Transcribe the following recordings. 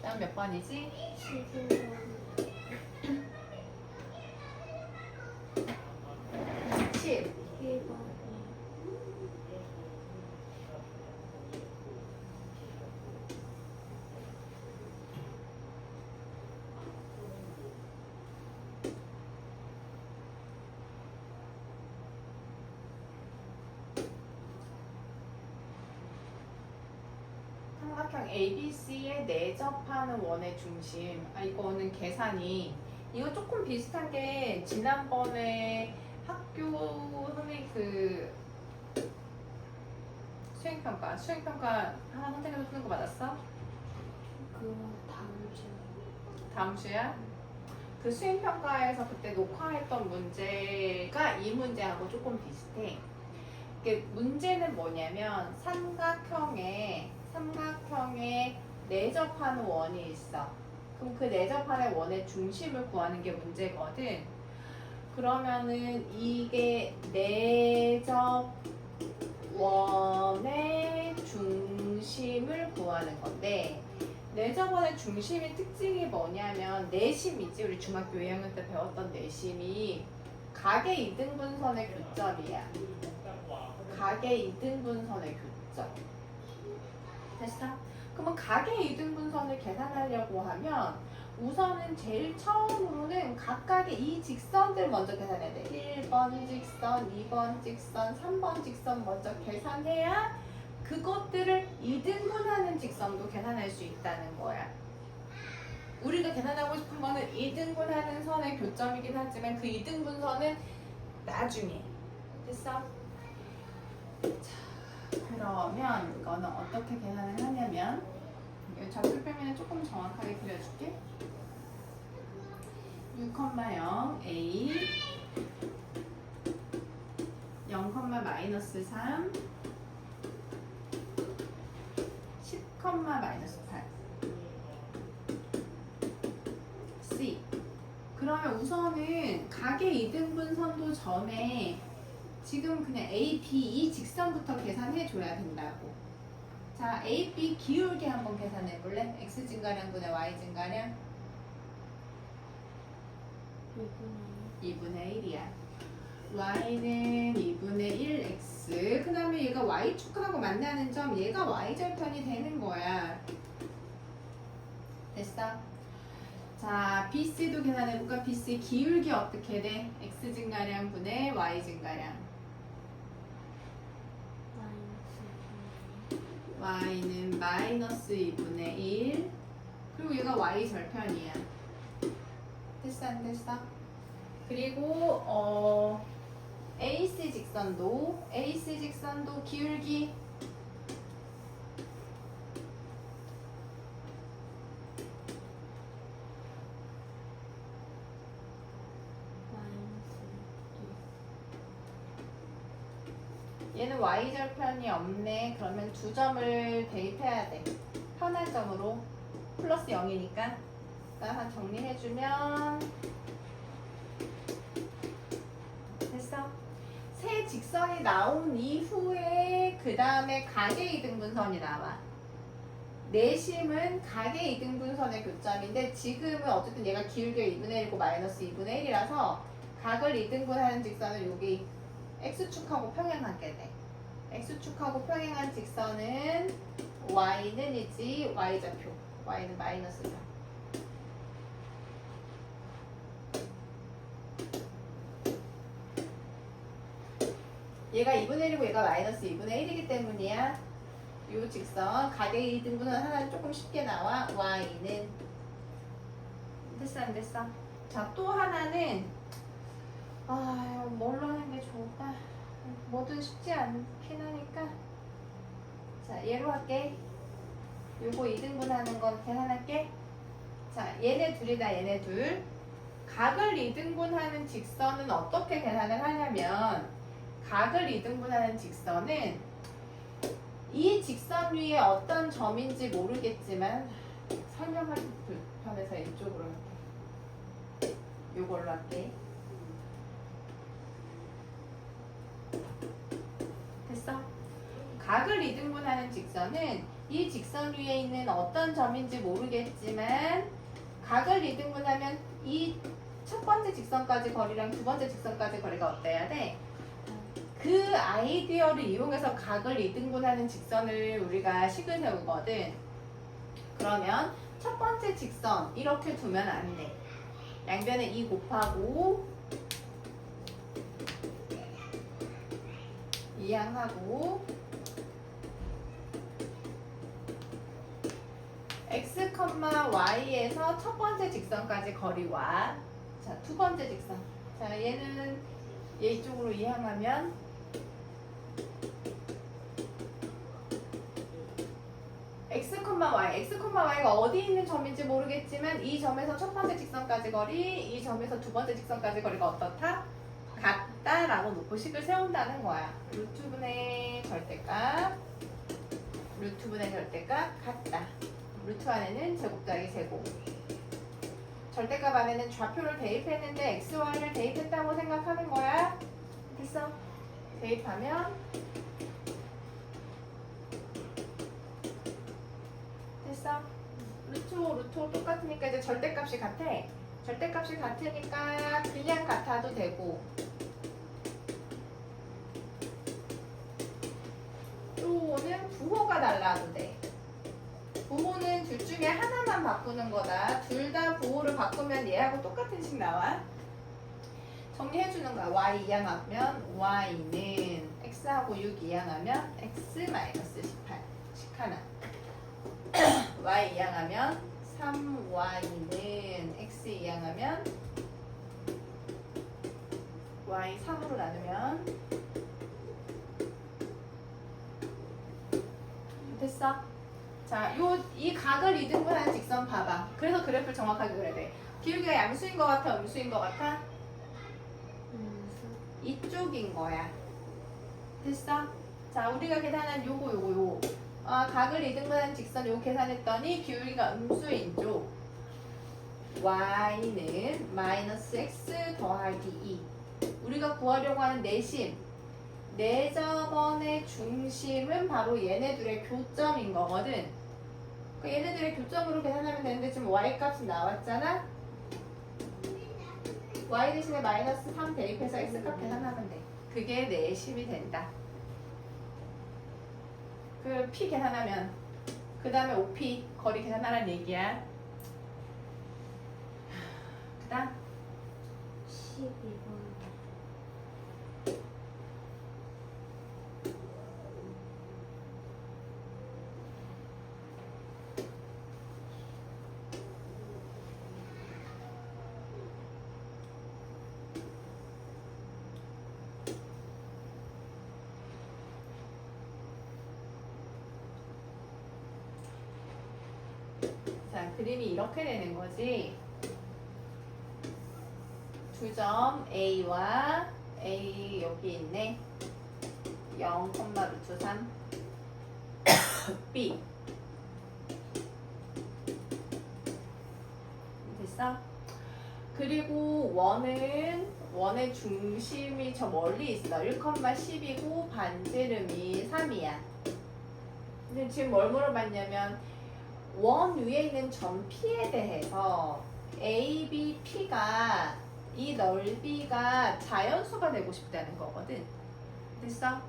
다음 몇 번이지? 11번. 10. 1번. 삼각형 ABC에 내접하는 원의 중심. 이거는 계산이 이거 조금 비슷한 게 지난번에 학교 선생님 수행평가 하나 선택해서 푸는 거 맞았어? 그 다음 주. 다음 주야? 그 수행평가에서 그때 녹화했던 문제가 이 문제하고 조금 비슷해. 이게 문제는 뭐냐면 삼각형에 내접하는 원이 있어. 그럼 그 내접하는 원의 중심을 구하는 게 문제거든. 그러면은 이게 내접 원의 중심을 구하는 건데, 내접원의 중심의 특징이 뭐냐면 내심이지. 우리 중학교 2학년 때 배웠던 내심이 각의 이등분선의 교점이야. 각의 이등분선의 교점. 됐어? 그러면 각의 이등분선을 계산하려고 하면 우선은 제일 처음으로는 각각의 이 직선들 먼저 계산해야 돼. 1번 직선, 2번 직선, 3번 직선 먼저 계산해야 그것들을 이등분하는 직선도 계산할 수 있다는 거야. 우리가 계산하고 싶은 거는 이등분하는 선의 교점이긴 하지만 그 이등분선은 나중에. 됐어? 자, 그러면 이거는 어떻게 계산을 하냐면 좌표 표면을 조금 정확하게 그려줄게. 6,0 A 0, -3 10, -8 C. 그러면 우선은 각의 이등분선도 전에 지금 그냥 A, B 이 직선부터 계산해 줘야 된다고. 자, A, B 기울기 한번 계산해 볼래? X 증가량분의 Y 증가량 2분의 1이야. Y는 2분의 1X. 그 다음에 얘가 Y축하고 만나는 점, 얘가 Y절편이 되는 거야. 됐어? 자, BC도 계산해볼까? BC 기울기 어떻게 돼? X 증가량 분의 Y 증가량. Y는 마이너스 2분의 1. 그리고 얘가 Y절편이야. 됐어, 안 됐어? 그리고 AC 직선도 기울기 얘는 Y절편이 없네. 그러면 두 점을 대입해야 돼. 편한 점으로 플러스 0이니까. 한 정리해주면 됐어. 새 직선이 나온 이후에 그 다음에 각의 이등분선이 나와. 내심은 각의 이등분선의 교점인데 지금은 어쨌든 얘가 기울기가 2분의 1이고 마이너스 2분의 1이라서 각을 이등분하는 직선은 여기 X축하고 평행하게 돼. X축하고 평행한 직선은 Y는 이지 Y좌표. Y는 마이너스 4. 얘가 2분의 1이고 얘가 마이너스 2분의 1이기 때문이야. 요 직선 각의 2등분선 하나는 조금 쉽게 나와. Y는 됐어 안 됐어? 자, 또 하나는 뭘로 하는 게 좋을까? 뭐든 쉽지 않긴 하니까 자, 얘로 할게. 요거 2등분 하는 건 계산할게. 자, 얘네 둘이다. 얘네 둘. 각을 2등분 하는 직선은 어떻게 계산을 하냐면 각을 2등분 하는 직선은 이 직선 위에 어떤 점인지 모르겠지만 설명하기 불편해서 이쪽으로 할게. 요걸로 할게. 됐어? 각을 2등분하는 직선은 이 직선 위에 있는 어떤 점인지 모르겠지만 각을 이등분하면 이 첫 번째 직선까지 거리랑 두 번째 직선까지 거리가 어때야 돼? 그 아이디어를 이용해서 각을 이등분하는 직선을 우리가 식을 세우거든. 그러면 첫 번째 직선 이렇게 두면 안 돼. 양변에 2 곱하고 이항하고 x, y에서 첫 번째 직선까지 거리와 자, 두 번째 직선. 자, 얘는 얘 이쪽으로 이항하면 x, y가 어디 있는 점인지 모르겠지만 이 점에서 첫 번째 직선까지 거리, 이 점에서 두 번째 직선까지 거리가 어떻다? 같다라고 놓고 식을 세운다는 거야. 루트분의 절대값, 루트분의 절대값 같다. 루트 안에는 제곱 더하기 제곱. 절대값 안에는 좌표를 대입했는데 x, y를 대입했다고 생각하는 거야. 됐어? 대입하면 됐어? 루트 5, 루트 5 똑같으니까 이제 절대값이 같아. 절대값이 같으니까 그냥 같아도 되고 또 5는 부호가 달라도 돼. 부호는 둘 중에 하나만 바꾸는 거다. 둘 다 부호를 바꾸면 얘하고 똑같은 식 나와. 정리해주는 거야. y 이항하면 y는 x하고 6 이항하면 x 마이너스 18 하나. y 이항하면 3y는 x 이항하면 y 3으로 나누면 됐어? 자, 이 각을 이등분하는 직선 봐봐. 그래서 그래프를 정확하게 그려야 돼. 기울기가 양수인 것 같아, 음수인 것 같아? 이쪽인 거야. 됐어? 자, 우리가 계산한 요거. 각을 이등분하는 직선 요거 계산했더니 기울기가 음수인 쪽. y는 마이너스 x 더하기 2. 우리가 구하려고 하는 내심. 내점원의 중심은 바로 얘네들의 교점인 거거든. 얘네들의 교점으로 계산하면 되는데 지금 y값이 나왔잖아? y 대신에 마이너스 3 대입해서 x값 계산하면 돼. 그게 내심이 된다. 그 p 계산하면 그 다음에 5p 거리 계산하라는 얘기야. 그 다음 12번. 자, 그림이 이렇게 되는 거지. 두 점 A와 A 여기 있네. 0, 루트 3 B 됐어? 그리고 원의 중심이 저 멀리 있어. 1,10이고 반지름이 3이야. 근데 지금 뭘 물어봤냐면 원 위에 있는 점 P에 대해서 A, B, P가 이 넓이가 자연수가 되고 싶다는 거거든. 됐어?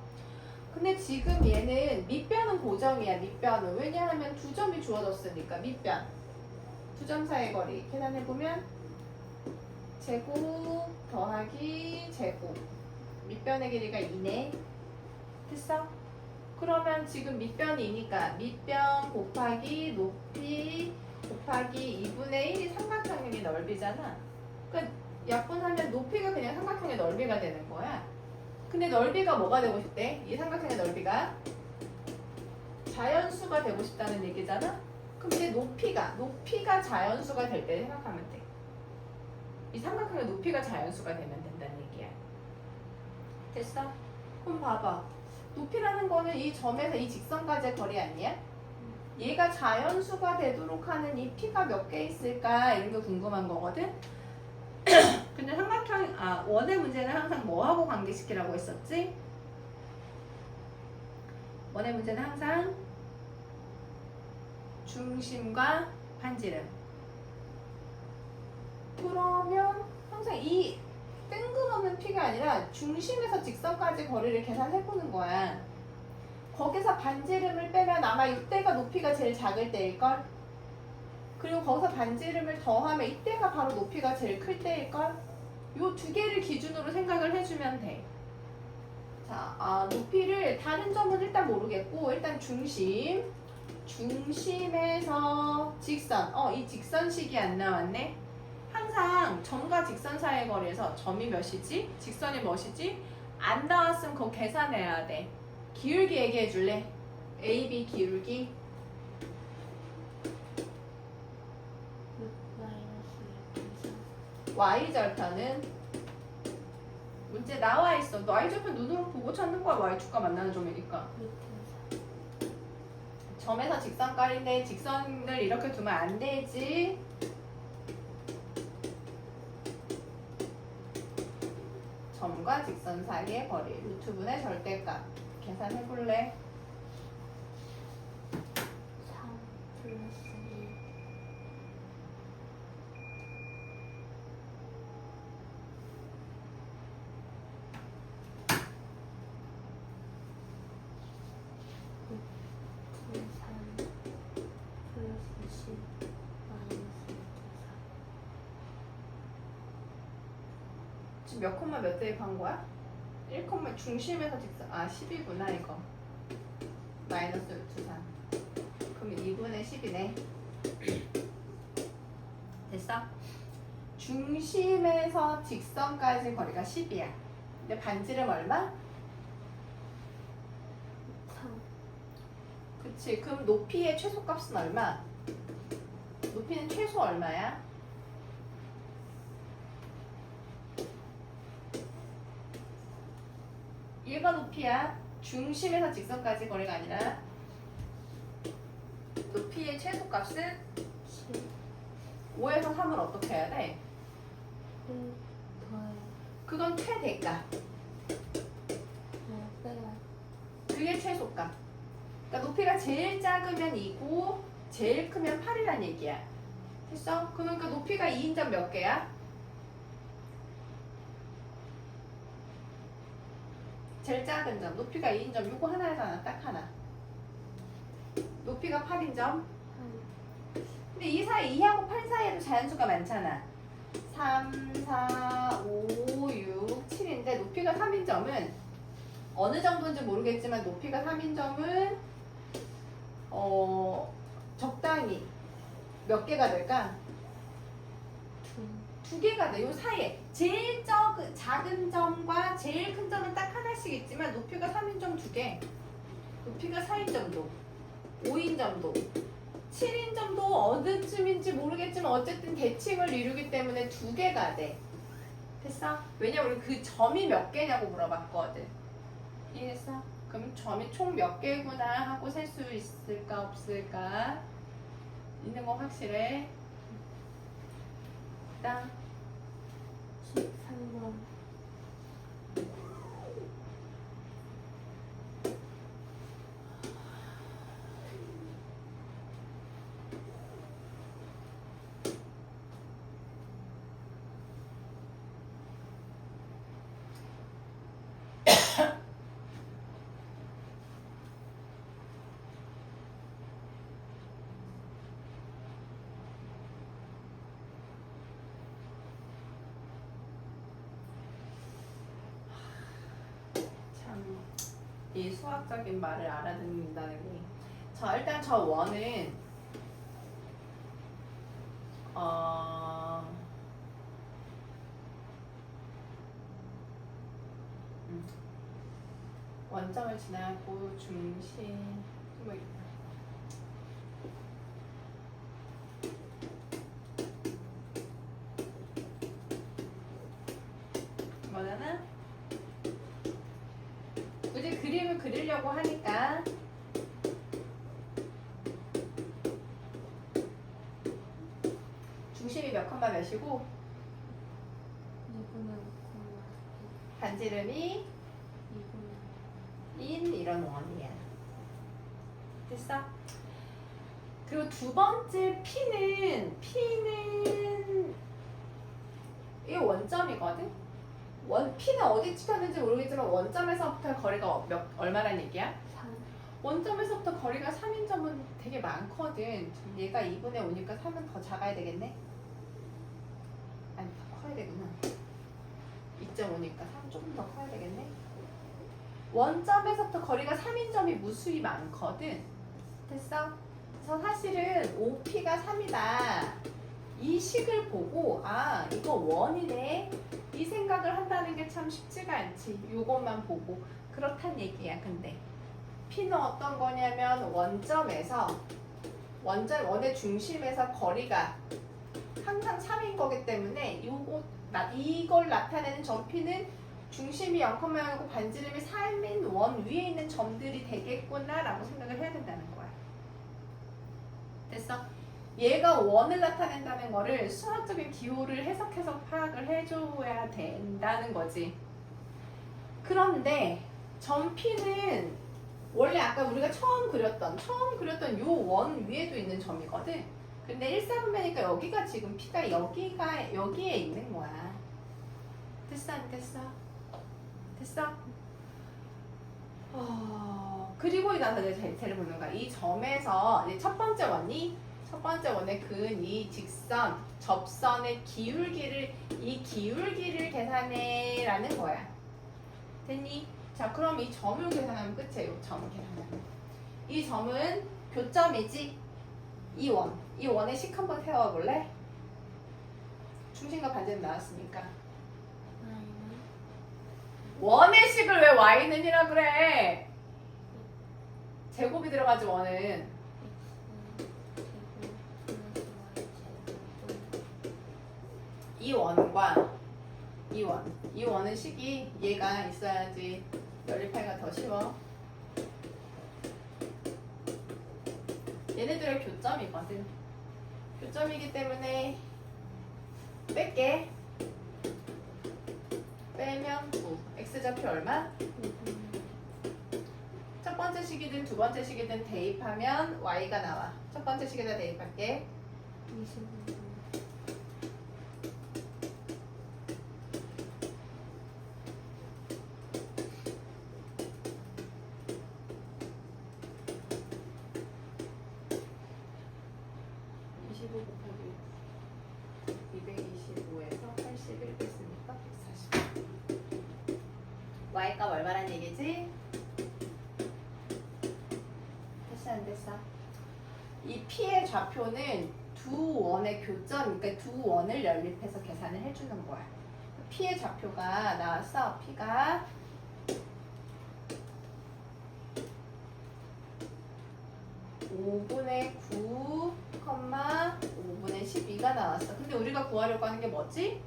근데 지금 얘는 밑변은 고정이야. 밑변은. 왜냐하면 두 점이 주어졌으니까 밑변. 두 점 사이의 거리 계산해보면 제곱 더하기 제곱. 밑변의 길이가 2네. 됐어? 그러면 지금 밑변이니까 밑변 곱하기 높이 곱하기 2분의 1이 삼각형의 넓이잖아. 그러니까 약분하면 높이가 그냥 삼각형의 넓이가 되는 거야. 근데 넓이가 뭐가 되고 싶대? 이 삼각형의 넓이가 자연수가 되고 싶다는 얘기잖아. 그럼 이제 높이가 자연수가 될 때 생각하면 돼. 이 삼각형의 높이가 자연수가 되면 된다는 얘기야. 됐어? 그럼 봐봐. 높이라는 거는 이 점에서 이 직선까지의 거리 아니야? 얘가 자연수가 되도록 하는 이 p가 몇 개 있을까? 이런 게 궁금한 거거든? 근데 원의 문제는 항상 뭐하고 관계시키라고 했었지? 원의 문제는 항상 중심과 반지름. 그러면 항상 이 뜬금없는 P가 아니라 중심에서 직선까지 거리를 계산해보는 거야. 거기서 반지름을 빼면 아마 이때가 높이가 제일 작을 때일걸? 그리고 거기서 반지름을 더하면 이때가 바로 높이가 제일 클 때일걸? 요 두 개를 기준으로 생각을 해주면 돼. 자, 높이를 다른 점은 일단 모르겠고 일단 중심에서 직선. 이 직선식이 안 나왔네. 항상 점과 직선 사이의 거리에서 점이 몇이지? 직선이 몇이지? 안 나왔으면 그거 계산해야 돼. 기울기 얘기해 줄래? AB 기울기. Y절편은 문제 나와 있어. 너 Y절편 눈으로 보고 찾는 거야. Y축과 만나는 점이니까. 점에서 직선거리인데 직선을 이렇게 두면 안 되지. 점과 직선 사이의 거리 루트분의 절대값 계산해 볼래? 3 플러스 2 3 플러스 10 마이너스 4 지금 몇 콤마 몇 대입한 거야? 1 콤마 중심에서 직선 10이구나 이거. 마이너스 루트 3. 그럼 2분의 10이네. 됐어? 중심에서 직선까지 거리가 10이야. 근데 반지름 얼마? 3 그치. 그럼 높이의 최소값은 얼마? 높이는 최소 얼마야? 얘가 높이야. 중심에서 직선까지 거리가 아니라 높이의 최소값은 7 5에서 3을 어떻게 해야 돼? 1 더해 그건 최대값. 빼야 그게 최소값. 그러니까 높이가 제일 작으면 2고 제일 크면 8이란 얘기야. 됐어? 그러니까 높이가 2인 점 몇 개야? 제일 작은 점. 높이가 2인 점. 요거 하나에서 하나. 딱 하나. 높이가 8인 점. 근데 이 사이 2하고 8 사이에도 자연수가 많잖아. 3, 4, 5, 6, 7인데 높이가 3인 점은 어느 정도인지 모르겠지만 높이가 3인 점은 적당히 몇 개가 될까? 두 개가 돼. 요 사이에 제일 작은 점과 제일 큰 점은 딱 하나씩 있지만 높이가 3인 점 두 개. 높이가 4인 점도 5인 점도 7인 점도 어느쯤인지 모르겠지만 어쨌든 대칭을 이루기 때문에 두 개가 돼. 됐어? 왜냐면 우리 그 점이 몇 개냐고 물어봤거든. 이해했어? 그럼 점이 총 몇 개구나 하고 셀 수 있을까 없을까? 있는 거 확실해? 일단 13번 이 수학적인 말을 알아듣는다는 게. 자, 일단 저 원은 원점을 지나고 중심 뭐 뭐냐나 굳이 그림을 그리려고 하니까 중심이 몇 콤마 몇이고 2분의 5 반지름이 2분의 인 이런 원이야. 됐어? 그리고 두 번째 P는 이게 원점이거든. P는 어디 찍혔는지 모르겠지만 원점에서부터 거리가 얼마란 얘기야? 3. 원점에서부터 거리가 3인 점은 되게 많거든. 얘가 2분의 5니까 3은 더 작아야 되겠네? 아니 더 커야 되구나. 2.5니까 3 조금 더 커야 되겠네? 원점에서부터 거리가 3인 점이 무수히 많거든. 됐어? 그래서 사실은 OP가 3이다. 이 식을 보고 아 이거 원이네 이 생각을 한다는 게 참 쉽지가 않지. 이것만 보고 그렇단 얘기야. 근데 P는 어떤 거냐면 원의 중심에서 거리가 항상 3인 거기 때문에 이걸 나타내는 점 P는 중심이 0,0이고 반지름이 3인 원 위에 있는 점들이 되겠구나 라고 생각을 해야 된다는 거야. 됐어? 얘가 원을 나타낸다는 거를 수학적인 기호를 해석해서 파악을 해줘야 된다는 거지. 그런데 점 P는 원래 아까 우리가 처음 그렸던 요 원 위에도 있는 점이거든. 근데 1사분면이니까 여기가 지금 P가 여기에 있는 거야. 됐어 안 됐어? 됐어? 그리고 나서 이제 대체를 보는 거야. 이 점에서 이제 첫 번째 원의 근 이 직선 접선의 기울기를 계산해라는 거야. 됐니? 자 그럼 이 점을 계산하면 끝이에요. 점을 계산하면 이 점은 교점이지. 이 원의 식 한번 세워볼래? 중심과 반지름 나왔으니까 원의 식을 왜 y는 이라 그래? 제곱이 들어가지 원은. 이 원과 이 원은 식이 얘가 있어야지 연립하기가 더 쉬워. 얘네들의 교점이거든. 교점이기 때문에 뺄게. 빼면 9. x좌표 얼마? 첫 번째 식이든 두 번째 식이든 대입하면 y가 나와. 첫 번째 식에다 대입할게. 25. 25 곱하기 225에서 81 뺐으니까 140. y값 얼마란 얘기지? 됐어 안 됐어? 이 P의 좌표는 두 원의 교점, 그러니까 두 원을 연립해서 계산을 해주는 거야. P의 좌표가 나왔어. P가 5분의 9, 5분의 12가 나왔어. 근데 우리가 구하려고 하는 게 뭐지?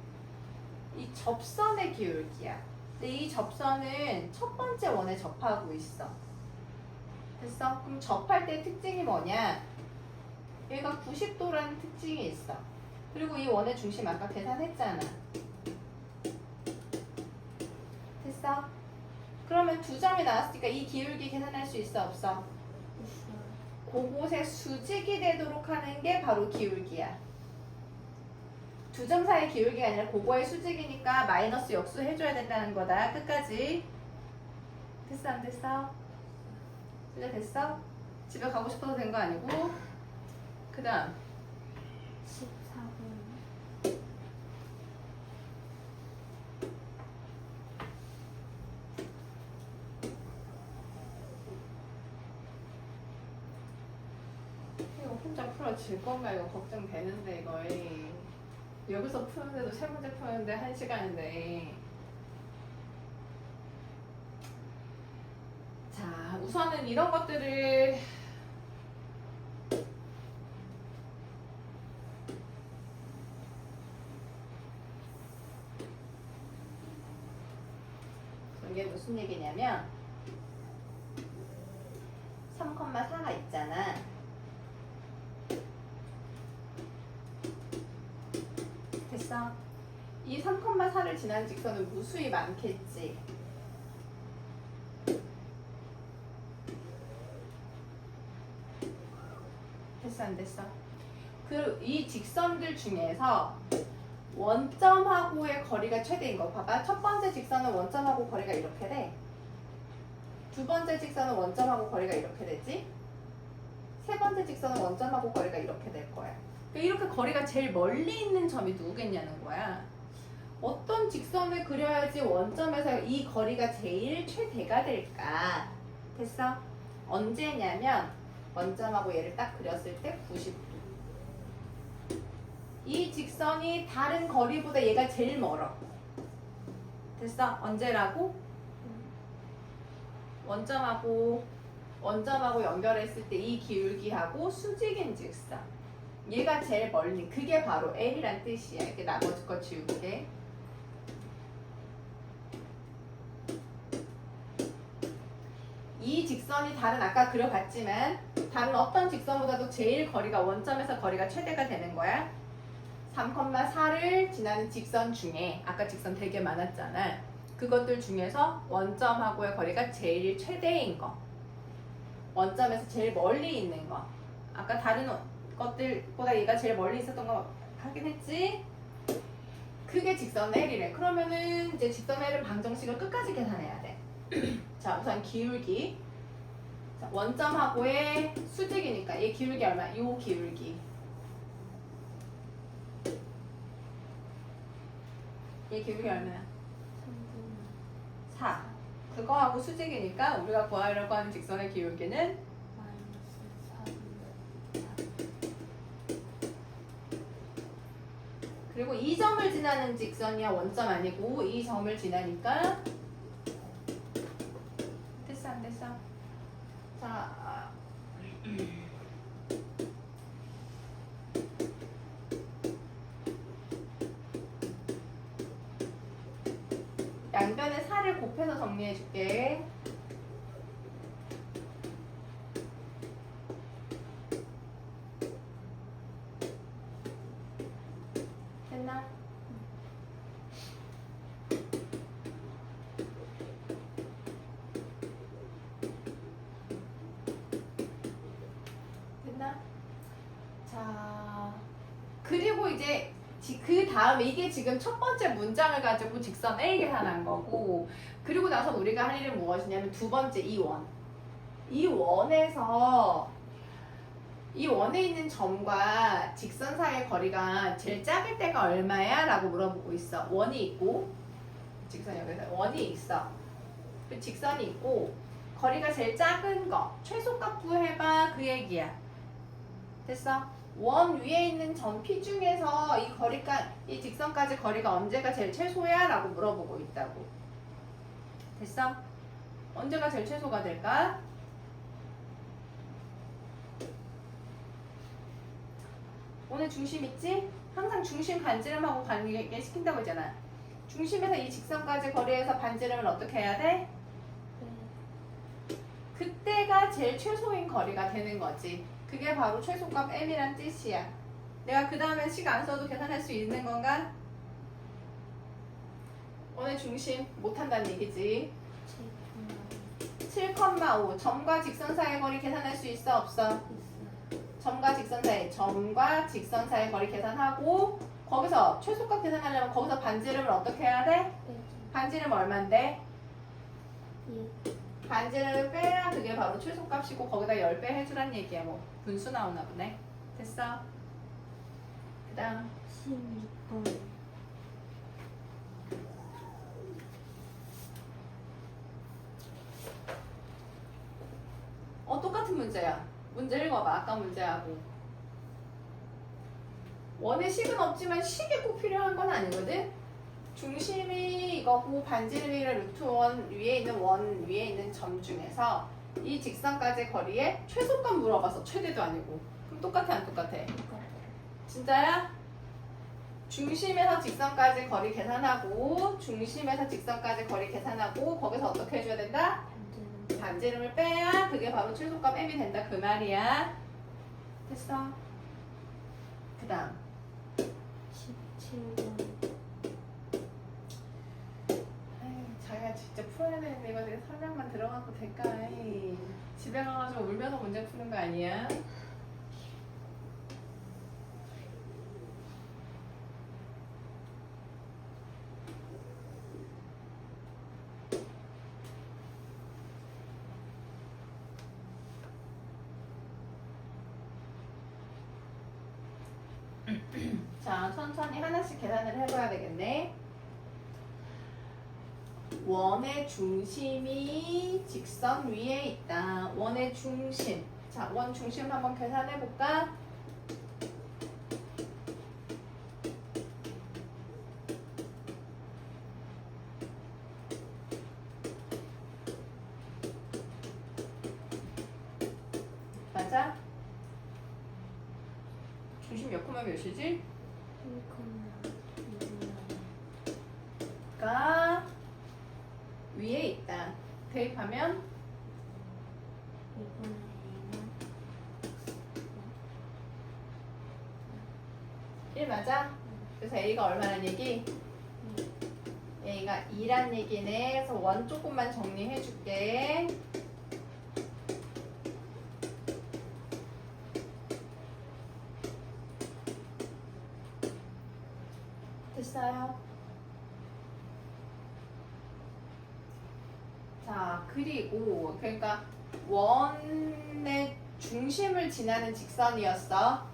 이 접선의 기울기야. 근데 이 접선은 첫 번째 원에 접하고 있어. 됐어? 그럼 접할 때 특징이 뭐냐? 얘가 90도라는 특징이 있어. 그리고 이 원의 중심 아까 계산했잖아. 됐어? 그러면 두 점이 나왔으니까 이 기울기 계산할 수 있어 없어? 그곳에 수직이 되도록 하는 게 바로 기울기야. 두 점 사이 기울기가 아니라 그거의 수직이니까 마이너스 역수 해줘야 된다는 거다. 끝까지. 됐어 안 됐어? 이제 됐어? 집에 가고 싶어서 된 거 아니고. 그 다음 14분. 이거 혼자 풀어질 건가 이거 걱정되는데 이거 여기서 푸는데도 세 문제 푸는데 1시간인데. 자 우선은 이런 것들을 이게 무슨 얘기냐면 3,4가 있잖아. 됐어? 이 3,4를 지난 직선은 무수히 많겠지. 됐어? 됐어 안 됐어? 그 이 직선들 중에서 원점하고의 거리가 최대인 거 봐봐. 첫 번째 직선은 원점하고 거리가 이렇게 돼. 두 번째 직선은 원점하고 거리가 이렇게 되지. 세 번째 직선은 원점하고 거리가 이렇게 될 거야. 이렇게 거리가 제일 멀리 있는 점이 누구겠냐는 거야. 어떤 직선을 그려야지 원점에서 이 거리가 제일 최대가 될까? 됐어? 언제냐면 원점하고 얘를 딱 그렸을 때 90도. 이 직선이 다른 거리보다 얘가 제일 멀어. 됐어? 언제라고? 원점하고 연결했을 때 이 기울기하고 수직인 직선. 얘가 제일 멀리. 그게 바로 L이란 뜻이야. 이렇게 나머지 거 지울게. 이 직선이 다른 아까 그려봤지만 다른 어떤 직선보다도 제일 거리가 원점에서 거리가 최대가 되는 거야. 3,4를 지나는 직선 중에 아까 직선 되게 많았잖아. 그것들 중에서 원점하고의 거리가 제일 최대인 거. 원점에서 제일 멀리 있는 거. 아까 다른 것들보다 얘가 제일 멀리 있었던 거 확인했지? 그게 직선 L이래. 그러면은 이제 직선 L은 방정식을 끝까지 계산해야 돼. 자, 우선 기울기. 자, 원점하고의 수직이니까 얘 기울기 얼마? 요 기울기. 얘 기울기 얼마야? 4. 그거하고 수직이니까 우리가 구하려고 하는 직선의 기울기는 그리고 이 점을 지나는 직선이야. 원점 아니고 이 점을 지나니까 됐어 안 됐어? 자 양변에 4를 곱해서 정리해 줄게. 됐나? 됐나? 자, 그리고 이제 그 다음에 이게 지금 첫 번째 문장을 가지고 직선 A 계산한 거고, 그리고 나서 우리가 할 일은 무엇이냐면 두 번째 이 원. 이 원에서 이 원에 있는 점과 직선 사이의 거리가 제일 작을 때가 얼마야? 라고 물어보고 있어. 원이 있고 직선 여기서 원이 있어. 그 직선이 있고 거리가 제일 작은 거 최소값 구해봐 그 얘기야. 됐어? 원 위에 있는 점 P 중에서 이 직선까지 거리가 언제가 제일 최소야? 라고 물어보고 있다고. 됐어? 언제가 제일 최소가 될까? 오늘 중심 있지? 항상 중심 반지름하고 관계 시킨다고 했잖아. 중심에서 이 직선까지 거리에서 반지름을 어떻게 해야 돼? 그때가 제일 최소인 거리가 되는 거지. 그게 바로 최소값 M이란 뜻이야. 내가 그 다음에 식 안 써도 계산할 수 있는 건가? 오늘 중심 못한다는 얘기지. 7,5 점과 직선 사이의 거리 계산할 수 있어 없어? 점과 직선 사이의 거리 계산하고 거기서 최소값 계산하려면 거기서 반지름을 어떻게 해야 돼? 반지름 얼만데? 반지름을 빼야 그게 바로 최소값이고 거기다 10배 해주란 얘기야. 뭐 분수 나오나 보네. 됐어? 그 다음 16번. 똑같은 문제야. 문제 읽어봐. 아까 문제하고. 원의 식은 없지만 식이 꼭 필요한 건 아니거든. 중심이 이거고 반지름이 루트 원 위에 있는 위에 있는 점 중에서 이 직선까지 거리에 최소값 물어봐서 최대도 아니고. 그럼 똑같아 안 똑같아? 진짜야? 중심에서 직선까지 거리 계산하고 거기서 어떻게 해줘야 된다? 반지름을 빼야 그게 바로 최소값 M이 된다 그 말이야. 됐어? 그 다음 17번. 자기가 진짜 풀어야 되는데 이거 내가 설명만 들어가도 될까? 집에 가가지고 울면서 문제 푸는 거 아니야? 자, 천천히 하나씩 계산을 해봐야 되겠네. 원의 중심이 직선 위에 있다. 원의 중심. 자, 원 중심 한번 계산해 볼까? 맞아? 중심 몇 콤마 몇이지? 1,2가 위에 있다. 대입하면 1 맞아? 그래서 A가 얼마란 얘기? A가 2란 얘기네. 그래서 원 조금만 정리해 줄게. 됐어요. 자, 그리고 그러니까 원의 중심을 지나는 직선이었어.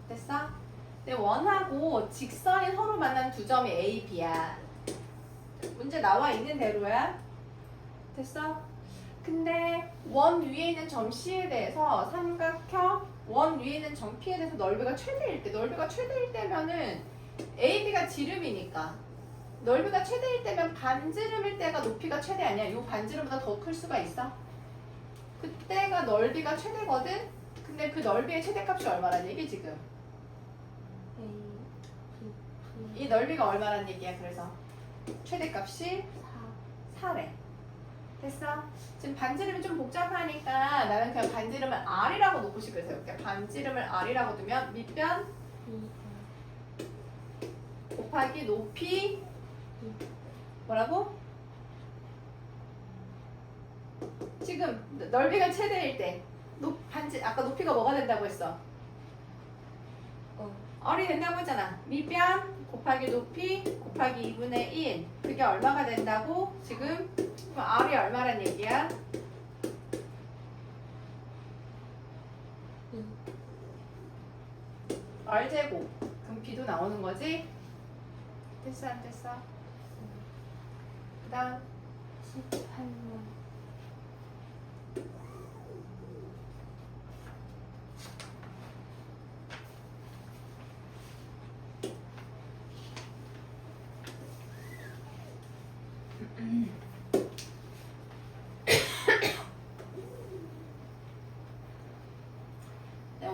됐어? 근데 원하고 직선이 서로 만난 두 점이 A, B야. 문제 나와 있는 대로야. 됐어? 근데 원 위에 있는 점 C에 대해서 삼각형 원 위에 있는 점 P에 대해서 넓이가 최대일 때, 넓이가 최대일 때면은 A, B가 지름이니까 넓이가 최대일 때면 반지름일 때가 높이가 최대 아니야? 이 반지름보다 더 클 수가 있어. 그때가 넓이가 최대거든? 근데 그 넓이의 최대값이 얼마란 얘기 지금? 이 넓이가 얼마란 얘기야? 그래서 최대값이 4래. 됐어? 지금 반지름이 좀 복잡하니까 나는 그냥 반지름을 R이라고 놓고 싶어서 이렇게 반지름을 R이라고 두면 밑변 곱하기 높이 뭐라고? 지금 넓이가 최대일 때 아까 높이가 뭐가 된다고 했어? R이 된다고 했잖아. 밑변 곱하기 높이 곱하기 2분의 1 그게 얼마가 된다고? 지금 그럼 R이 얼마란 얘기야? R제곱 그럼 B도 나오는 거지? 됐어 안 됐어? 그 다음 18번.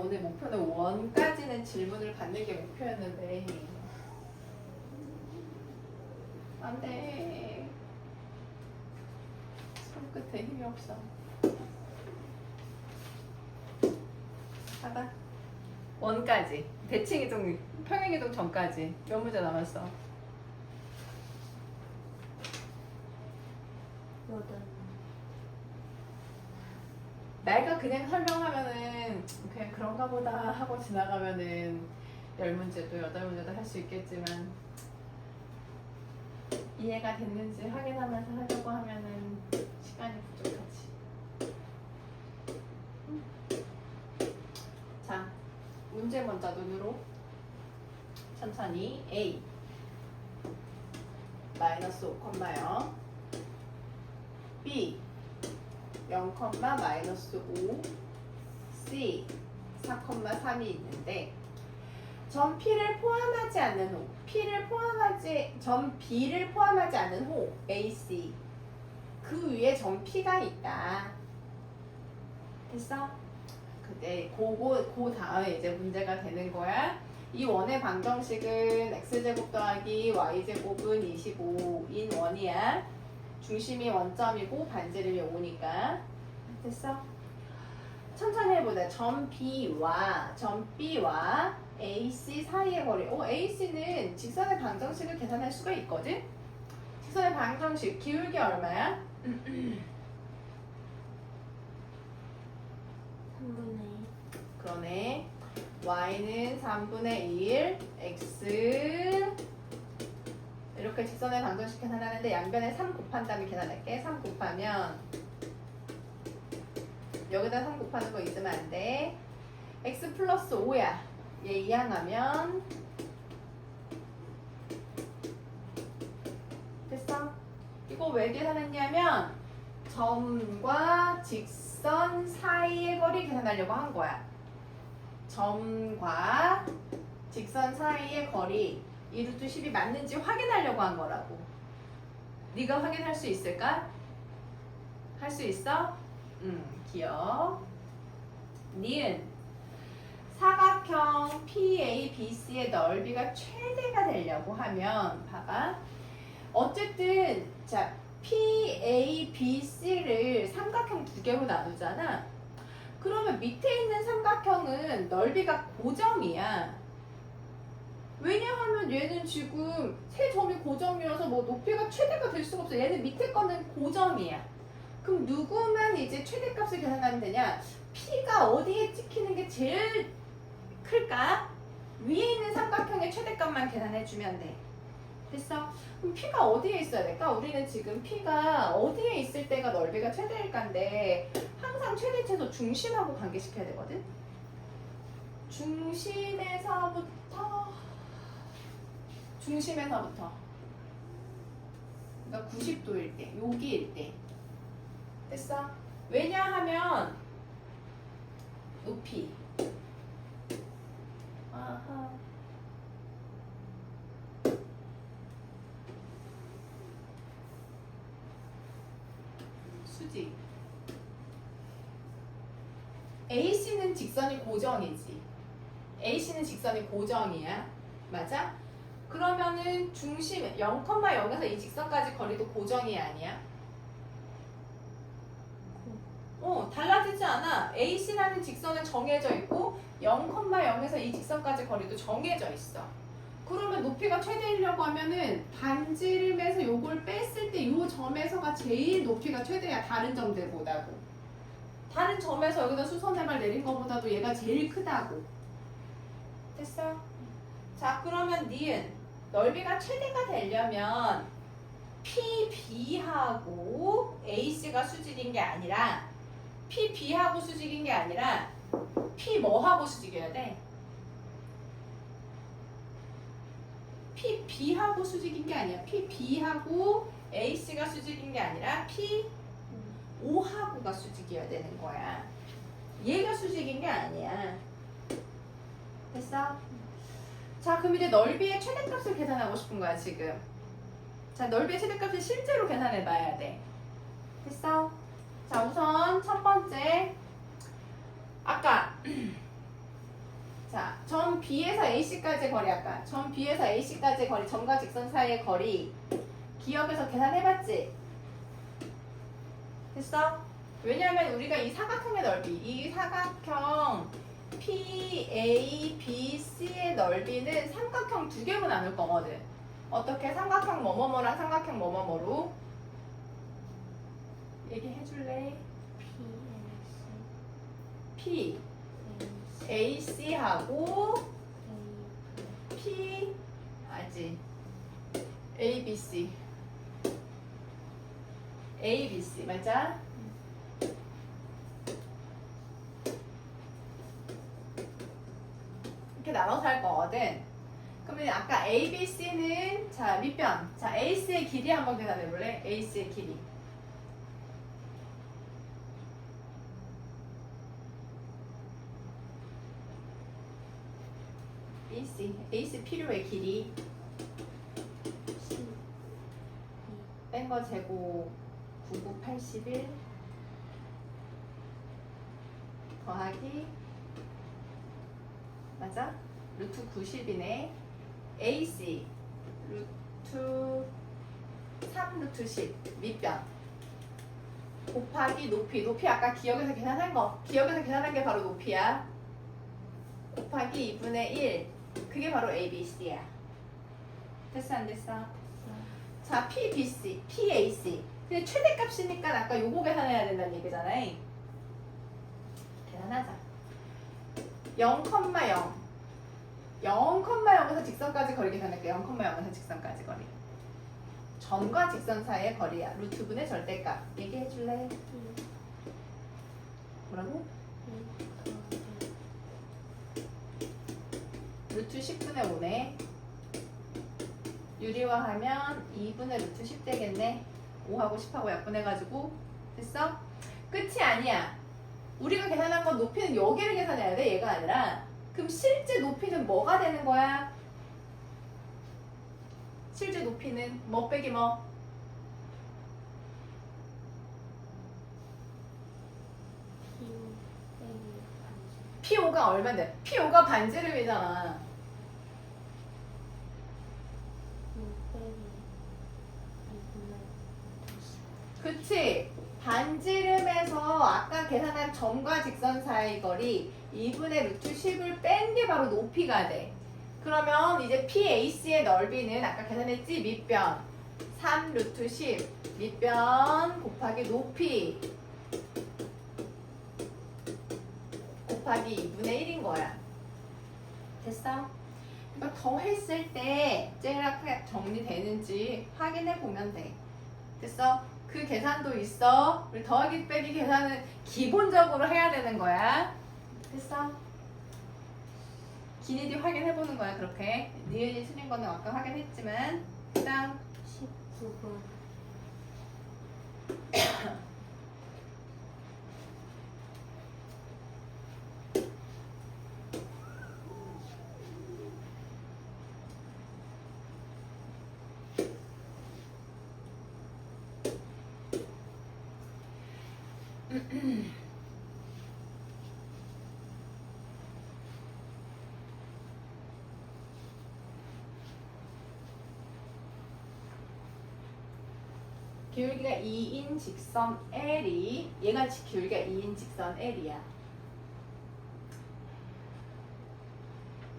오늘 목표는 원까지는 질문을 받는 게 목표였는데 안돼. 손끝에 힘이 없어. 봐봐. 원까지 대칭이동 평행이동 전까지 몇 문제 남았어? 8. 내가 그냥 설명하면은 그냥 그런가 보다 하고 지나가면은 10문제도 8문제도 할 수 있겠지만 이해가 됐는지 확인하면서 하려고 하면은 시간이 부족하지. 자, 문제 먼저 눈으로 천천히. A 마이너스 5,0 B 0, 마이너스 5 C 4,3이 있는데 점 P를 포함하지 않는 호 점 B를 포함하지 않는 호 AC 그 위에 점 P가 있다. 됐어? 그때 그 다음에 이제 문제가 되는 거야. 이 원의 방정식은 x제곱 더하기 y제곱은 25인 원이야. 중심이 원점이고 반지름이 5니까. 됐어? 천천히 해보자. 점 B와 AC 사이의 거리. AC는 직선의 방정식을 계산할 수가 있거든? 직선의 방정식 기울기 얼마야? 3분의 2. 그러네. y는 3분의 1, x 이렇게 직선의 방정식 계산하는데 양변에 3 곱한 다음에 계산할게. 3 곱하면 여기다 3 곱하는 거 잊으면 안 돼. x 플러스 5야. 얘 이항하면 됐어? 이거 왜 계산했냐면 점과 직선 사이의 거리 계산하려고 한 거야. 점과 직선 사이의 거리 이 루트 10이 맞는지 확인하려고 한 거라고. 네가 확인할 수 있을까? 할 수 있어? 기억. 니은 사각형 PABC의 넓이가 최대가 되려고 하면 봐봐. 어쨌든 자 PABC를 삼각형 두 개로 나누잖아. 그러면 밑에 있는 삼각형은 넓이가 고정이야. 왜냐하면 얘는 지금 세 점이 고정이어서 뭐 높이가 최대가 될 수가 없어. 얘는 밑에 거는 고정이야. 그럼 누구만 이제 최대값을 계산하면 되냐? P가 어디에 찍히는 게 제일 클까? 위에 있는 삼각형의 최대값만 계산해주면 돼. 됐어? 그럼 P가 어디에 있어야 될까? 우리는 지금 P가 어디에 있을 때가 넓이가 최대일까인데 항상 최대 최소 중심하고 관계시켜야 되거든? 중심에서부터 그러니까 90도일 때, 여기일 때 됐어? 왜냐하면 높이 아하. 수직 AC는 직선이 고정이지. AC는 직선이 고정이야. 맞아? 그러면은 중심 0,0에서 이 직선까지 거리도 고정이 아니야? 달라지지 않아. AC라는 직선은 정해져 있고 0,0에서 이 직선까지 거리도 정해져 있어. 그러면 높이가 최대이려고 하면은 반지름에서 요걸 뺐을 때 요 점에서가 제일 높이가 최대야. 다른 점들보다도. 다른 점에서 여기다 수선해발 내린 것보다도 얘가 제일 크다고. 됐어? 자, 그러면 니은 넓이가 최대가 되려면 PB하고 AC가 수직인 게 아니라 PB하고 수직인 게 아니라 P 뭐하고 수직이어야 돼? PB하고 수직인 게 아니야. PB하고 AC가 수직인 게 아니라 P5하고가 수직이어야 되는 거야. 얘가 수직인 게 아니야. 됐어? 자, 그럼 이제 넓이의 최대값을 계산하고 싶은 거야, 지금. 자, 넓이의 최대값을 실제로 계산해 봐야 돼. 됐어? 자, 우선 첫 번째. 아까 자, 점 B에서 AC까지의 거리 아까 점 B에서 AC까지의 거리, 점과 직선 사이의 거리 기억해서 계산해봤지? 됐어? 왜냐면 우리가 이 사각형의 넓이, 이 사각형 PABC의 넓이는 삼각형 두 개로 나눌 거거든. 어떻게? 삼각형 뭐뭐뭐랑 삼각형 뭐뭐뭐로 얘기해줄래? PLC PAC하고 P 아지 ABC ABC 맞아? 이렇게 나눠서 할 거거든. 그러면 아까 ABC는 자 밑변 자 AC의 길이 한번 계산해 볼래? AC의 길이 AC 필요의 길이 뺀 거 제곱 9981 더하기 맞아? 루트 90이네. AC 루트 3 루트 10 밑변 곱하기 높이 아까 기억에서 계산한 거 기억에서 계산한 게 바로 높이야. 곱하기 2분의 1 그게 바로 ABC야. 됐어 안 됐어? 자 PBC, PAC 근데 최대값이니까 아까 요거 계산해야 된다는 얘기잖아. 계산하자. 0,0 0,0에서 직선까지 거리 계산할게. 0,0에서 직선까지 거리 점과 직선 사이의 거리야. 루트분의 절대값 얘기해줄래? 뭐라고? 루트 10분의 5네. 유리화하면 2분의 루트 10 되겠네. 5하고 10하고 약분해가지고. 됐어? 끝이 아니야. 우리가 계산한 건 높이는 여기를 계산해야 돼. 얘가 아니라. 그럼 실제 높이는 뭐가 되는 거야? 실제 높이는 뭐 빼기 뭐? P5가 얼마인데? P5가 반지름이잖아. 그치? 반지름에서 아까 계산한 점과 직선 사이 거리 2분의 루트 10을 뺀 게 바로 높이가 돼. 그러면 이제 PAC의 넓이는 아까 계산했지? 밑변 3 루트 10 밑변 곱하기 높이 곱하기 2분의 1인 거야. 됐어? 그러니까 더 했을 때 째그랗게 정리되는지 확인해 보면 돼. 됐어? 그 계산도 있어. 우리 더하기 빼기 계산은 기본적으로 해야 되는 거야. 됐어? 기니디 확인해 보는 거야. 그렇게 니은이 틀린 거는 아까 확인했지만. 그다음 19번. 기울기가 2인 직선 L이 얘가 기울기가 2인 직선 L이야.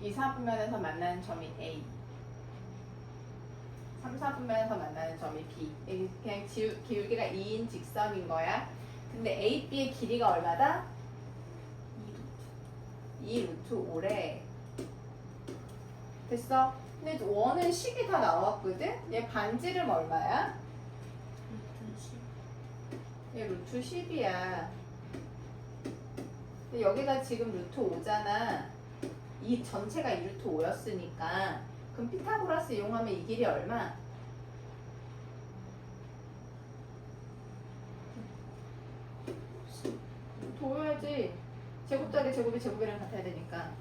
2, 4분면에서 만나는 점이 A 3, 4분면에서 만나는 점이 B. 그냥 기울기가 2인 직선인 거야. 근데 A, B의 길이가 얼마다? 2 루트 5래. 됐어? 근데 원은 식이 다 나왔거든? 얘 반지름 얼마야? 얘 루트 10이야. 근데 여기가 지금 루트 5잖아. 이 전체가 2 루트 5였으니까. 그럼 피타고라스 이용하면 이 길이 얼마? 도여야지. 제곱 더하기 제곱이 제곱이랑 같아야 되니까.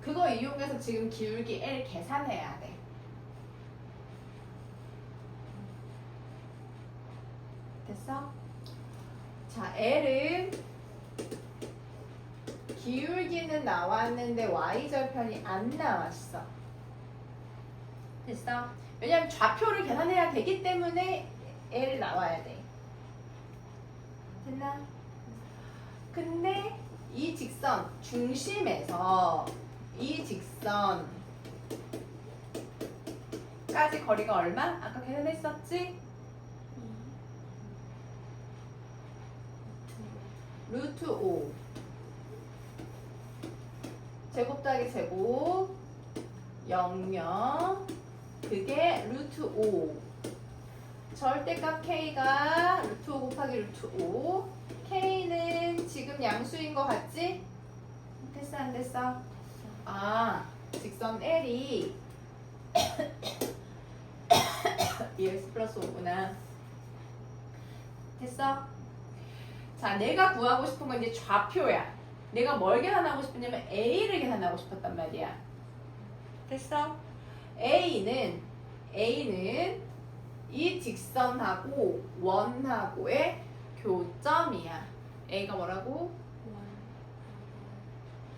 그거 이용해서 지금 기울기 L 계산해야 돼. 됐어? 자, L은 기울기는 나왔는데 Y절편이 안 나왔어. 됐어? 왜냐면 좌표를 계산해야 되기 때문에 L 나와야 돼. 됐나? 근데 이 직선 중심에서 이 직선까지 거리가 얼마? 아까 계산했었지? 루트 5 제곱 더하기 제곱 0, 그게 루트 5 절대값 K가 루트 5 곱하기 루트 5 K는 지금 양수인 거 같지? 됐어 안 됐어? 아 직선 L이 EX 플러스 5구나. 됐어? 자, 내가 구하고 싶은 건 이제 좌표야. 내가 뭘 계산하고 싶었냐면 A를 계산하고 싶었단 말이야. 됐어? A는 이 직선하고 원하고의 교점이야. A가 뭐라고?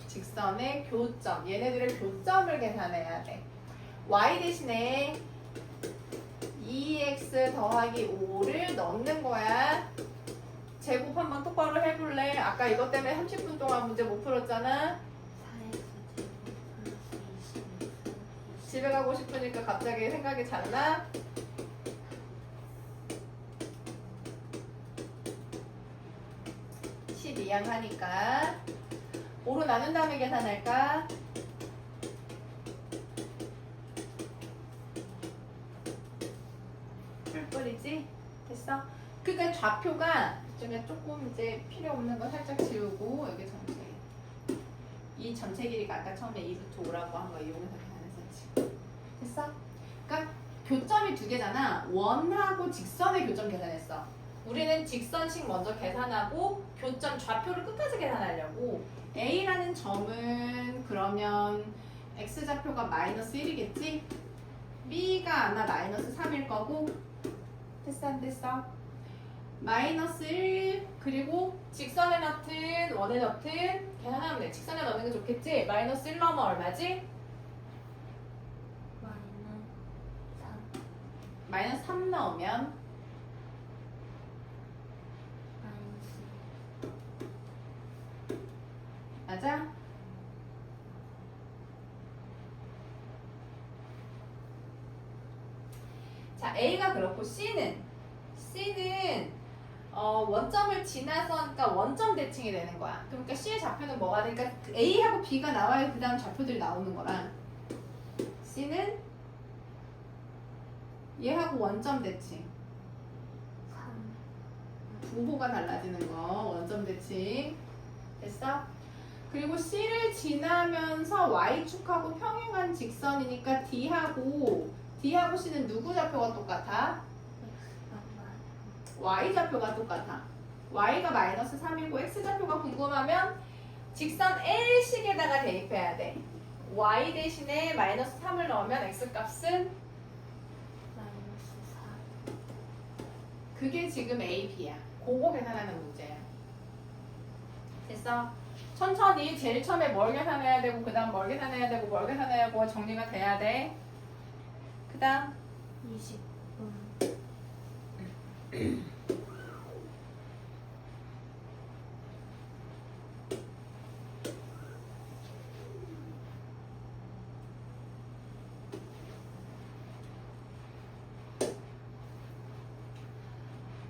직선의 교점. 얘네들의 교점을 계산해야 돼. Y 대신에 2x 더하기 5를 넣는 거야. 제곱 한번 똑바로 해볼래? 아까 이것 때문에 30분 동안 문제 못 풀었잖아. 4x 제곱 플러스 20x 집에 가고 싶으니까 갑자기 생각이 잘 나? (12양) 하니까 5로 나눈 다음에 계산할까? 풀뿌리지? 됐어? 그러니까 좌표가 이쪽에 조금 이제 필요 없는 거 살짝 지우고 여기 전체 이 이 전체 길이가 아까 처음에 2부터 5라고 한 거 이용해서 계산했었지. 됐어? 그러니까 교점이 두 개잖아. 원하고 직선의 교점 계산했어. 우리는 직선식 먼저 계산하고 교점 좌표를 끝까지 계산하려고. A라는 점은 그러면 X좌표가 마이너스 1이겠지? B가 아마 마이너스 3일 거고. 됐어 안 됐어? 마이너스 1 그리고 직선에 넣든 원에 넣든 계산하면 돼. 직선에 넣는 게 좋겠지? 마이너스 1 넣으면 얼마지? 마이너스 3 넣으면 맞아? 자, A가 그렇고 C는 원점을 지나서 그러니까 원점 대칭이 되는 거야. 그러니까 C의 좌표는 뭐가 되니까 A하고 B가 나와야 그 다음 좌표들이 나오는 거라. C는 얘하고 원점 대칭. 부호가 달라지는 거 원점 대칭. 됐어? 그리고 C를 지나면서 Y축하고 평행한 직선이니까 D하고 C는 누구 좌표가 똑같아? Y좌표가 똑같아. Y가 마이너스 3이고 X좌표가 궁금하면 직선 L식에다가 대입해야 돼. Y 대신에 마이너스 3을 넣으면 X값은 그게 지금 A, B야. 그거 계산하는 문제야. 됐어? 천천히 제일 처음에 뭘 계산해야 되고 그 다음 뭘 계산해야 되고 뭘 계산해야 되고 정리가 돼야 돼. 그 다음 20분.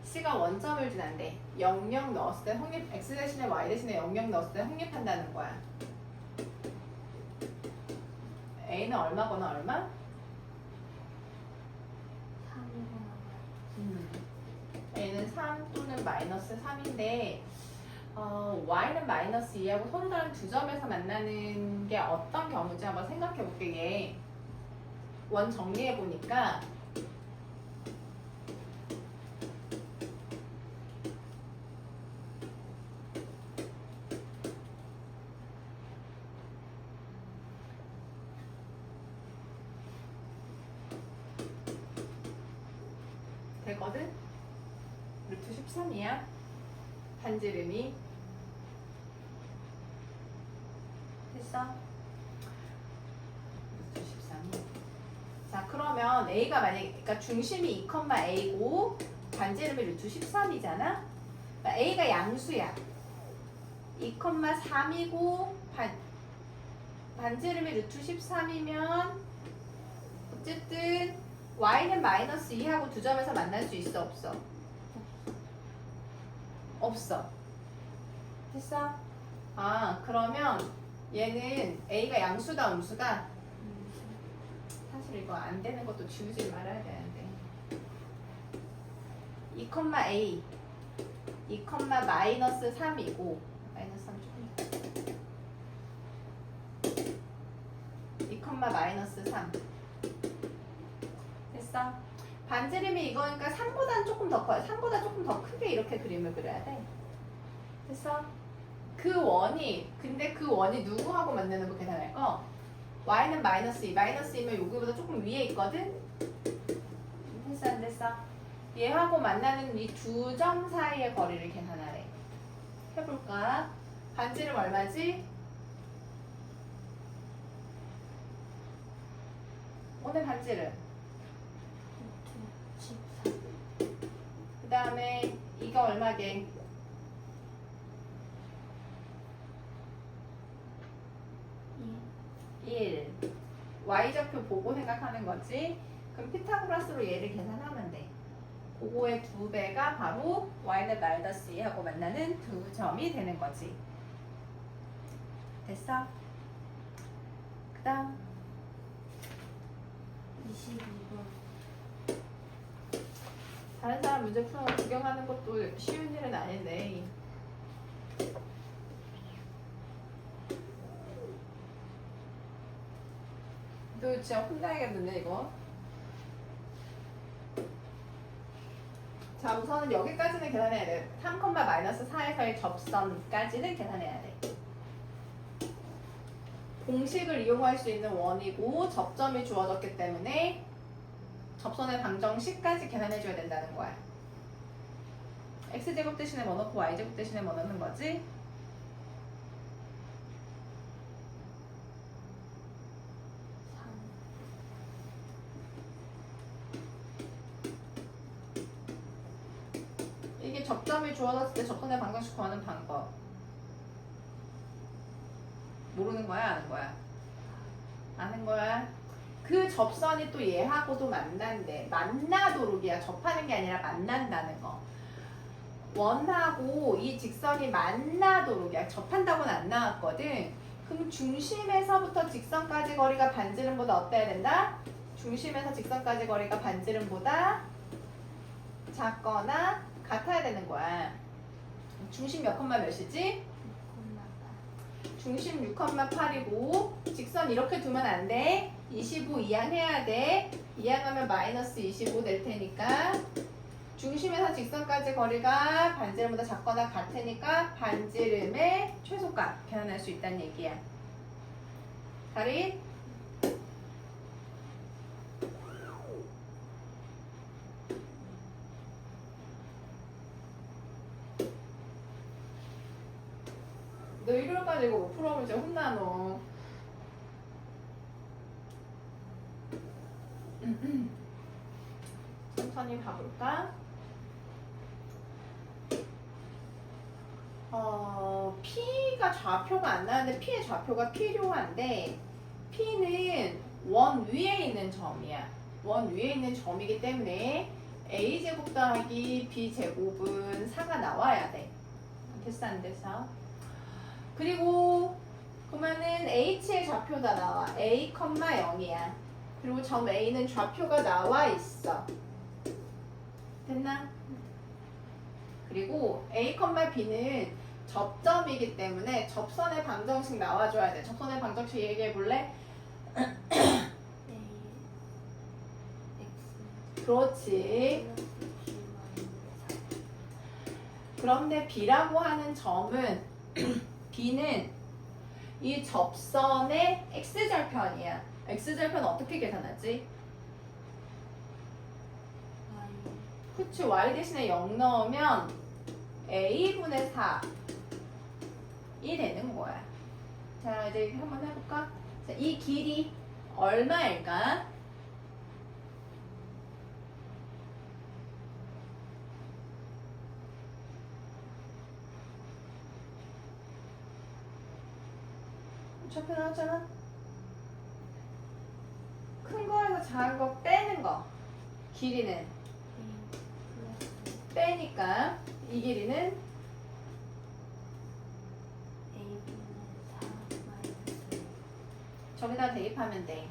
C가 원점을 지난대. 00 넣었을 때 확립, X 대신에 Y 대신에 00 넣었을 때 확립한다는 거야. A는 얼마거나 얼마? 3이구나. A는 3 또는 마이너스 3인데 Y는 마이너스 2하고 서로 다른 두 점에서 만나는 게 어떤 경우인지 한번 생각해 볼게. 얘. 원 정리해 보니까 되거든? 루트 13이야. 반지름이 됐어? 루트 13이. 자, 그러면 A가 만약에 그러니까 중심이 2,A고 반지름이 루트 13이잖아. 그러니까 A가 양수야. 2,3이고 반지름이 루트 13이면 어쨌든 Y는 마이너스 2하고 두 점에서 만날 수 있어 없어? 없어. 됐어? 아, 그러면 얘는 A가 양수다 음수다? 사실 이거 안 되는 것도 지우지 말아야 되는데 2,A 2, 마이너스 3이고 마이너스 3 조금 2, 마이너스 3 됐어? 반지름이 이거니까 3보다는 조금 더 커요. 3보다 조금 더 크게 이렇게 그림을 그려야 돼. 됐어? 근데 그 원이 누구하고 만나는 거 계산할 거? Y는 마이너스 2, 마이너스 2면 여기보다 조금 위에 있거든? 됐어 안 됐어? 얘하고 만나는 이 두 점 사이의 거리를 계산하래. 해볼까? 반지름 얼마지? 오늘 반지름. 14. 그 다음에 이거 얼마게? 1. Y좌표 보고 생각하는 거지. 그럼 피타고라스로 얘를 계산하면 돼. 그거의 2배가 바로 Y는 마이너스 2하고 만나는 두 점이 되는 거지. 됐어? 그 다음 22번. 다른 사람 문제 풀어 구경하는 것도 쉬운 일은 아닌데 또 진짜 혼나야겠는데 이거. 자, 우선은 여기까지는 계산해야 돼. 3, 마이너스 4에서의 접선까지는 계산해야 돼. 공식을 이용할 수 있는 원이고 접점이 주어졌기 때문에 접선의 방정식까지 계산해줘야 된다는 거야. x제곱 대신에 뭐 넣고 y제곱 대신에 뭐 넣는 거지? 이게 접점이 주어졌을 때 접선의 방정식 구하는 방법. 모르는 거야? 아는 거야? 아는 거야? 그 접선이 또 얘하고도 만난대. 만나도록이야. 접하는 게 아니라 만난다는 거. 원하고 이 직선이 만나도록이야. 접한다고는 안 나왔거든. 그럼 중심에서부터 직선까지 거리가 반지름보다 어때야 된다? 중심에서 직선까지 거리가 반지름보다 작거나 같아야 되는 거야. 중심 몇 컴마 몇이지? 중심 6,8이고 직선 이렇게 두면 안 돼. 25 이항해야 돼. 이항하면 마이너스 25 될 테니까 중심에서 직선까지 거리가 반지름보다 작거나 같으니까 반지름의 최소값 계산할 수 있다는 얘기야. 다리? 너 일요일까지 이거 못 풀어보면 진짜 혼나 너. 천천히 봐볼까? P가 좌표가 안 나는데 P의 좌표가 필요한데 P는 원 위에 있는 점이야. 원 위에 있는 점이기 때문에 A제곱 더하기 B제곱은 4가 나와야 돼. 됐어 안 됐어? 그리고 그러면은 H의 좌표가 나와. A, 0이야. 그리고 점 A는 좌표가 나와 있어. 됐나? 그리고 A, B는 접점이기 때문에 접선의 방정식 나와줘야 돼. 접선의 방정식 얘기해 볼래? 그렇지. 그런데 B라고 하는 점은 B는 이 접선의 X절편이야. X절편 어떻게 계산하지? 그치, Y 대신에 0 넣으면 A분의 4이 되는 거야. 자, 이제 한번 해볼까? 자, 이 길이 얼마일까? 좌표 나왔잖아? 큰 거에서 작은 거 빼는 거. 길이는 빼니까 이 길이는 저기다 대입하면 돼.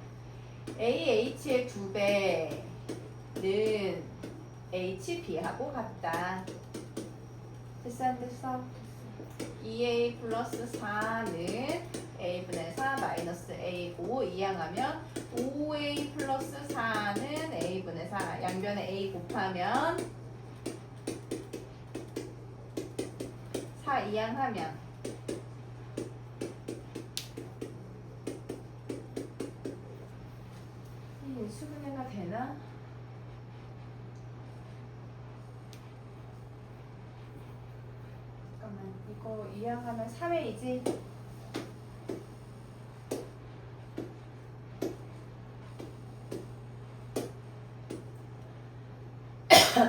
AH의 2배는 HB하고 같다. 됐어 안 됐어? 2A 플러스 4는 A분의 4 마이너스 A고 이항하면 5A 플러스 4는 A분의 4 양변에 A 곱하면 4 이항하면 이 수분해가 되나? 잠깐만 이거 이항하면 3A지?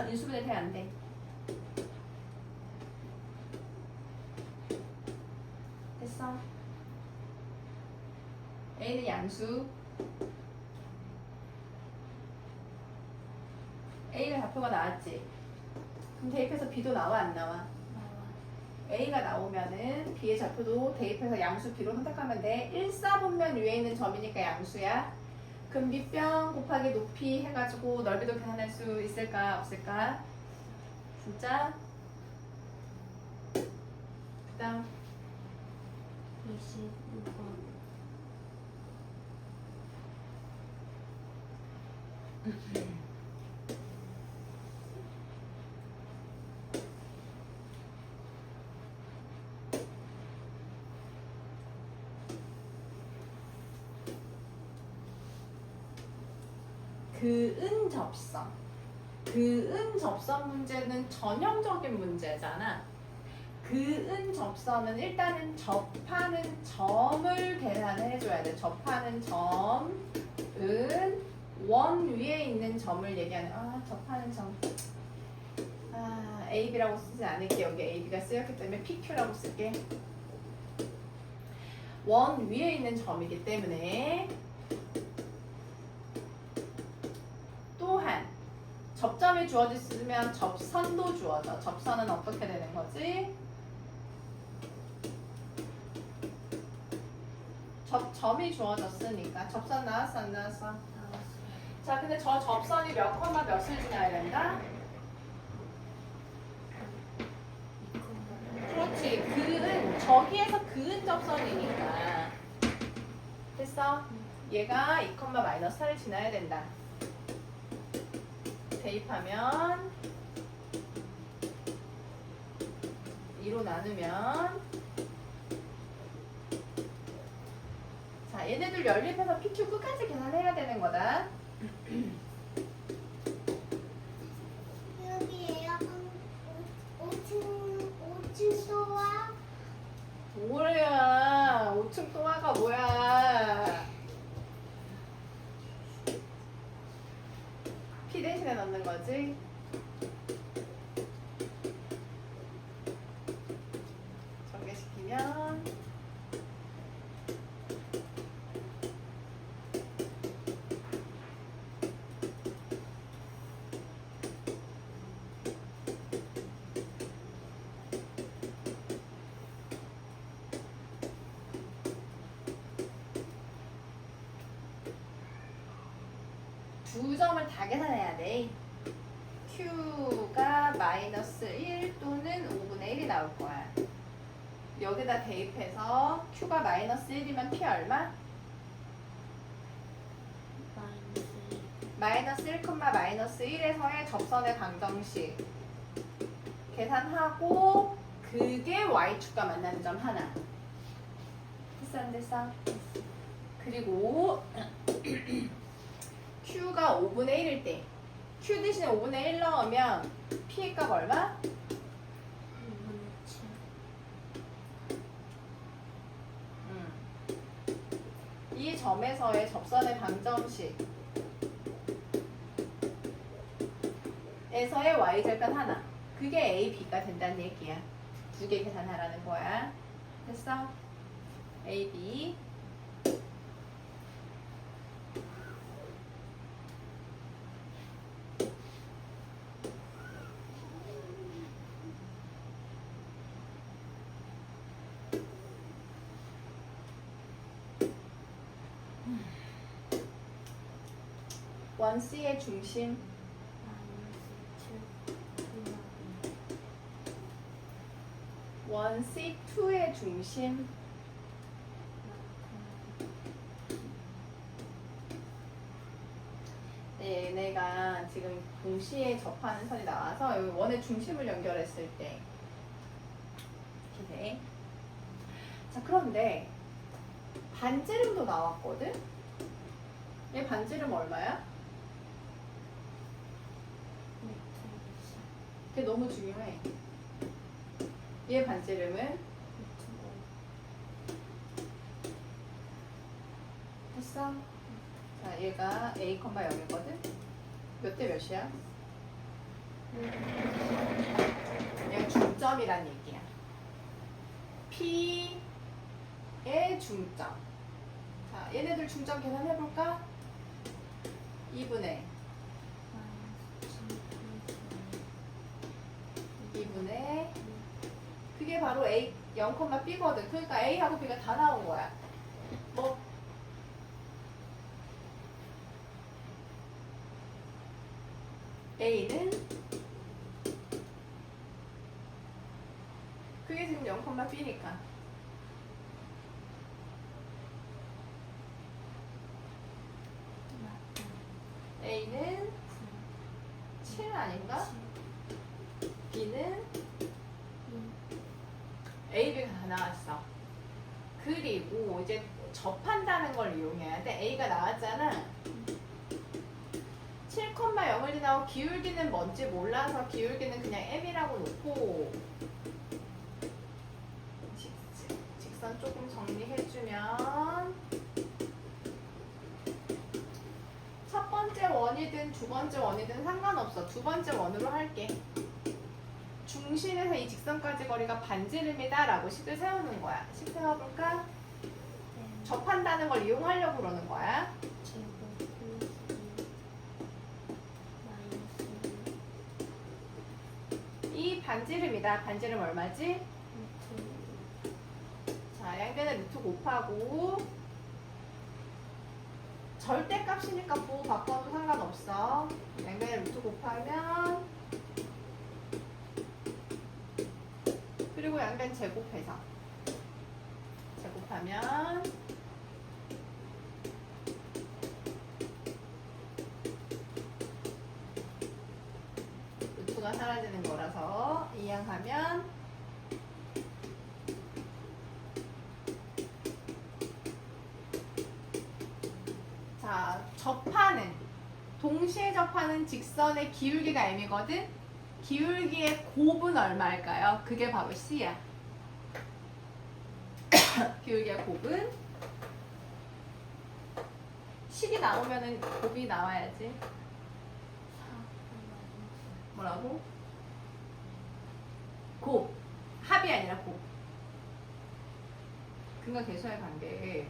인수분해 돼 안 돼? 됐어. A는 양수. A는 좌표가 나왔지. 그럼 대입해서 B도 나와 안 나와? A가 나오면은 B의 좌표도 대입해서 양수 B로 선택하면 돼. 1사분면 위에 있는 점이니까 양수야. 그럼 밑변 곱하기 높이 해가지고 넓이도 계산할 수 있을까 없을까? 진짜? 그 다음 26번 그은 접선. 그은 접선 문제는 전형적인 문제잖아. 그은 접선은 일단은 접하는 점을 계산해 줘야 돼. 접하는 점은 원 위에 있는 점을 얘기하는. 접하는 점. AB라고 쓰지 않을게. 여기 AB가 쓰였기 때문에 PQ라고 쓸게. 원 위에 있는 점이기 때문에 또한 접점이 주어졌으면 접선도 주어져. 접선은 어떻게 되는 거지? 접점이 주어졌으니까. 접선 나왔어 안 나왔어? 나왔어. 자, 근데 저 접선이 몇 컴마 몇을 지나야 된다? 그렇지. 그은 저기에서 그은 접선이니까. 됐어? 얘가 2, 마이너스 4를 지나야 된다. 대입하면 2로 나누면 자, 얘네들 연립해서 PQ 끝까지 계산해야 되는 거다. 여기에요. 5층 도와. 뭐야? 5층 동화가 뭐야? P 대신에 넣는 거지? 전개시키면 두 점을 다 계산해야 돼. Q가 마이너스 1 또는 5분의 1이 나올 거야. 여기다 대입해서 Q가 마이너스 1이면 P 얼마? 마이너스 1, 마이너스 1에서의 접선의 방정식 계산하고 그게 Y축과 만나는 점 하나. 됐어 안 됐어? 그리고 Q가 5분의 1일 때 Q 대신에 5분의 1 넣으면 P의 값 얼마? 이 점에서의 접선의 방정식 에서의 Y절편 하나. 그게 A, B가 된다는 얘기야. 두 개 계산하라는 거야. 됐어? A, B. 원 C의 중심 원 C2의 중심 네, 얘네가 지금 동시에 접하는 선이 나와서 여기 원의 중심을 연결했을 때 이렇게 돼. 자, 그런데 반지름도 나왔거든? 얘 반지름 얼마야? 그게 너무 중요해. 얘 반지름은 됐어? 자, 얘가 A, 0이거든? 몇 대 몇이야? 얘가 중점이란 얘기야. P의 중점. 자, 얘네들 중점 계산해볼까? 2분의 그게 바로 A 0, B거든. 그러니까 A하고 B가 다 나온 거야. 뭐 A는 그게 지금 0, B니까 A는 아닌가? B는 A, B가 다 나왔어. 그리고 이제 접한다는 걸 이용해야 돼. A가 나왔잖아. 7,0을 지나고 기울기는 뭔지 몰라서 기울기는 그냥 M이라고 놓고 직선 조금 정리해주면 첫 번째 원이든 두 번째 원이든 상관없어. 두 번째 원으로 할게. 중심에서 이 직선까지 거리가 반지름이다 라고 식을 세우는 거야. 식 세워볼까? 접한다는 걸 이용하려고 그러는 거야. 제곱 플러스 마이너스 이 반지름이다. 반지름 얼마지? 자, 양변에 루트 곱하고 절대값이니까 보호 바꿔도 상관없어. 양변에 루트 곱하면 그리고 양변 제곱해서 제곱하면 루트가 사라지는 거라서 이항하면 자, 접하는 동시에 접하는 직선의 기울기가 M이거든. 기울기의 곱은 얼마일까요? 그게 바로 C야. 기울기의 곱은 식이 나오면은 곱이 나와야지. 뭐라고? 곱. 합이 아니라 곱. 근과 계수의 관계.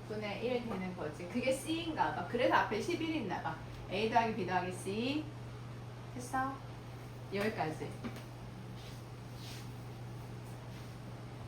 분의 1 되는 거지. 그게 C인가 봐. 그래서 앞에 11이 있나 봐. A 더하기 B 더하기 C. 됐어? 여기까지.